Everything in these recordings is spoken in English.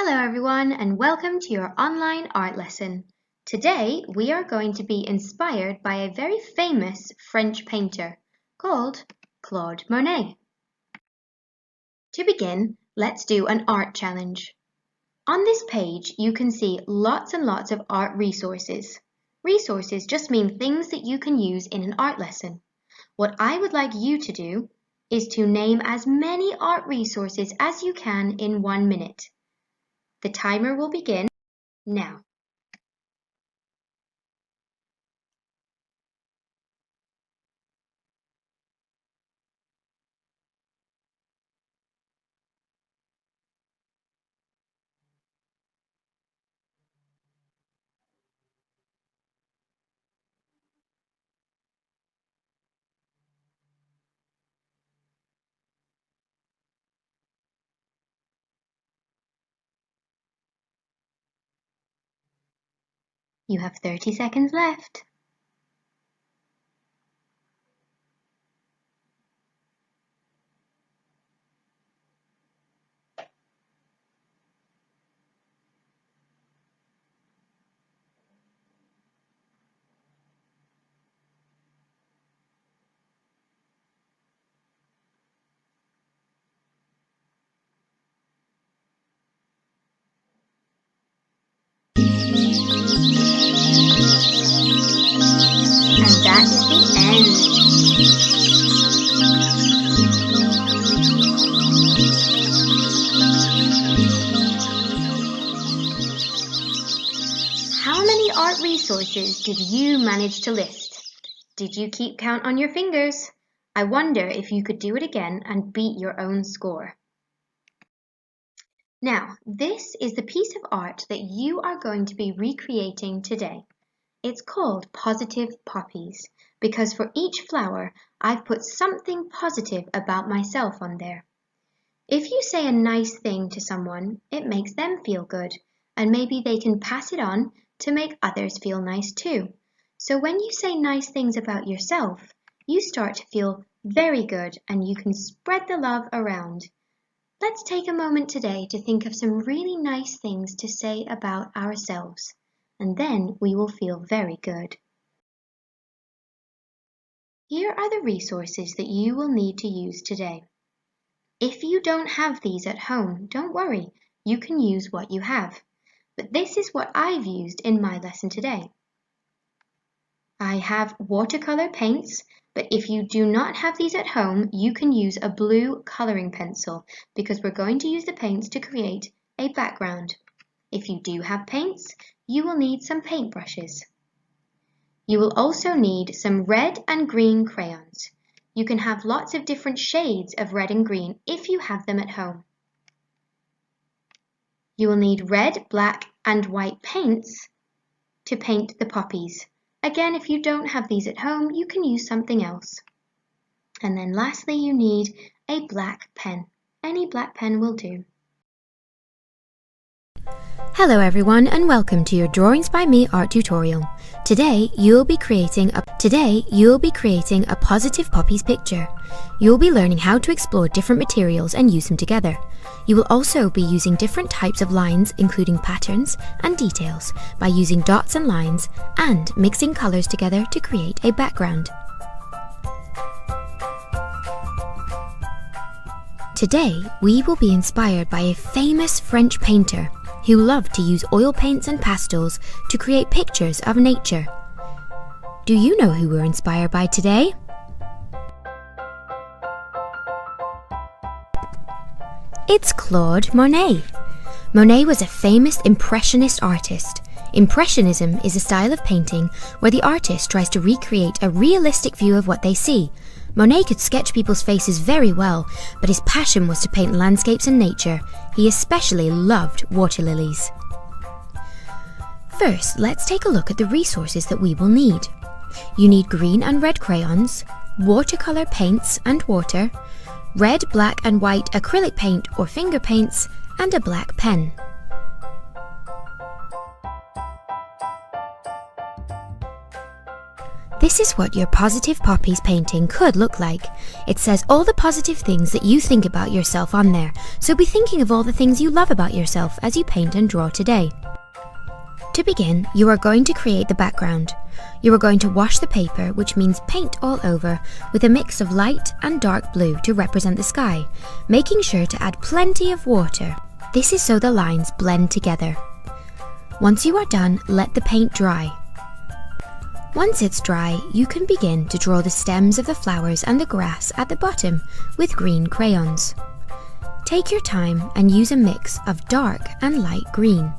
Hello everyone and welcome to your online art lesson. Today we are going to be inspired by a very famous French painter called Claude Monet. To begin, let's do an art challenge. On this page you can see lots and lots of art resources. Resources just mean things that you can use in an art lesson. What I would like you to do is to name as many art resources as you can in 1 minute. The timer will begin now. You have 30 seconds left. And that is the end. How many art resources did you manage to list? Did you keep count on your fingers? I wonder if you could do it again and beat your own score. Now, this is the piece of art that you are going to be recreating today. It's called Positive Poppies because for each flower I've put something positive about myself on there. If you say a nice thing to someone, it makes them feel good and maybe they can pass it on to make others feel nice too. So when you say nice things about yourself, you start to feel very good and you can spread the love around. Let's take a moment today to think of some really nice things to say about ourselves, and then we will feel very good. Here are the resources that you will need to use today. If you don't have these at home, don't worry, you can use what you have. But this is what I've used in my lesson today. I have watercolor paints, but if you do not have these at home, you can use a blue coloring pencil because we're going to use the paints to create a background. If you do have paints, you will need some paintbrushes. You will also need some red and green crayons. You can have lots of different shades of red and green if you have them at home. You will need red, black and white paints to paint the poppies. Again, if you don't have these at home, you can use something else. And then lastly, you need a black pen. Any black pen will do. Hello everyone and welcome to your Drawings by Me art tutorial. Today you'll be creating a Positive Poppies picture. You'll be learning how to explore different materials and use them together. You will also be using different types of lines, including patterns and details, by using dots and lines and mixing colours together to create a background. Today we will be inspired by a famous French painter who loved to use oil paints and pastels to create pictures of nature. Do you know who we're inspired by today? It's Claude Monet. Monet was a famous Impressionist artist. Impressionism is a style of painting where the artist tries to recreate a realistic view of what they see. Monet could sketch people's faces very well, but his passion was to paint landscapes and nature. He especially loved water lilies. First, let's take a look at the resources that we will need. You need green and red crayons, watercolor paints and water, red, black and white acrylic paint or finger paints, and a black pen. This is what your Positive Poppies painting could look like. It says all the positive things that you think about yourself on there, so be thinking of all the things you love about yourself as you paint and draw today. To begin, you are going to create the background. You are going to wash the paper, which means paint all over, with a mix of light and dark blue to represent the sky, making sure to add plenty of water. This is so the lines blend together. Once you are done, let the paint dry. Once it's dry, you can begin to draw the stems of the flowers and the grass at the bottom with green crayons. Take your time and use a mix of dark and light green.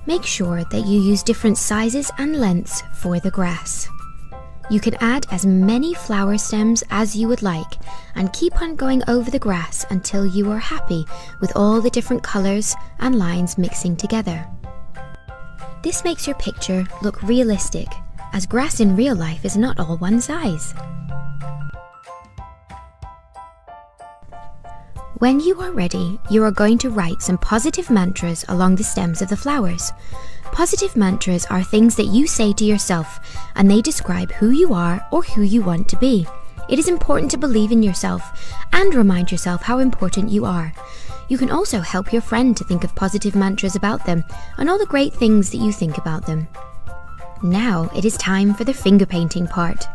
Make sure that you use different sizes and lengths for the grass. You can add as many flower stems as you would like and keep on going over the grass until you are happy with all the different colours and lines mixing together. This makes your picture look realistic, as grass in real life is not all one size. When you are ready, you are going to write some positive mantras along the stems of the flowers. Positive mantras are things that you say to yourself, and they describe who you are or who you want to be. It is important to believe in yourself and remind yourself how important you are. You can also help your friend to think of positive mantras about them and all the great things that you think about them. Now it is time for the finger painting part.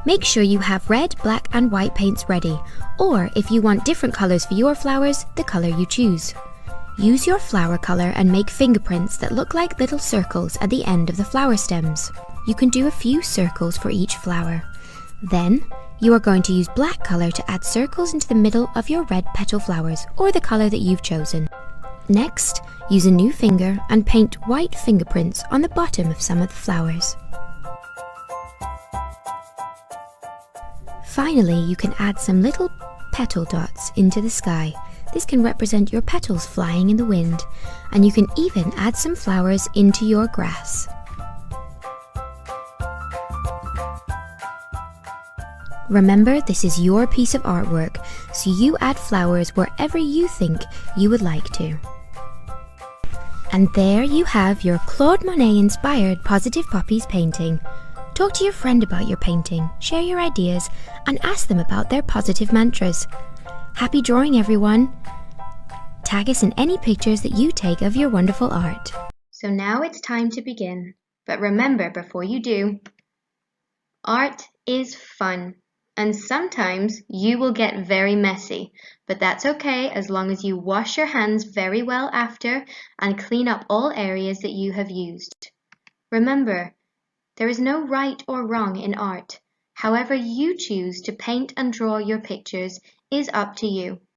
Make sure you have red, black and white paints ready, or if you want different colours for your flowers, the colour you choose. Use your flower colour and make fingerprints that look like little circles at the end of the flower stems. You can do a few circles for each flower. Then, you are going to use black colour to add circles into the middle of your red petal flowers, or the colour that you've chosen. Next, use a new finger and paint white fingerprints on the bottom of some of the flowers. Finally, you can add some little petal dots into the sky. This can represent your petals flying in the wind, and you can even add some flowers into your grass. Remember, this is your piece of artwork, so you add flowers wherever you think you would like to. And there you have your Claude Monet-inspired Positive Poppies painting. Talk to your friend about your painting, share your ideas, and ask them about their positive mantras. Happy drawing, everyone! Tag us in any pictures that you take of your wonderful art. So now it's time to begin. But remember, before you do, art is fun. And sometimes you will get very messy, but that's okay as long as you wash your hands very well after and clean up all areas that you have used. Remember, there is no right or wrong in art. However you choose to paint and draw your pictures is up to you.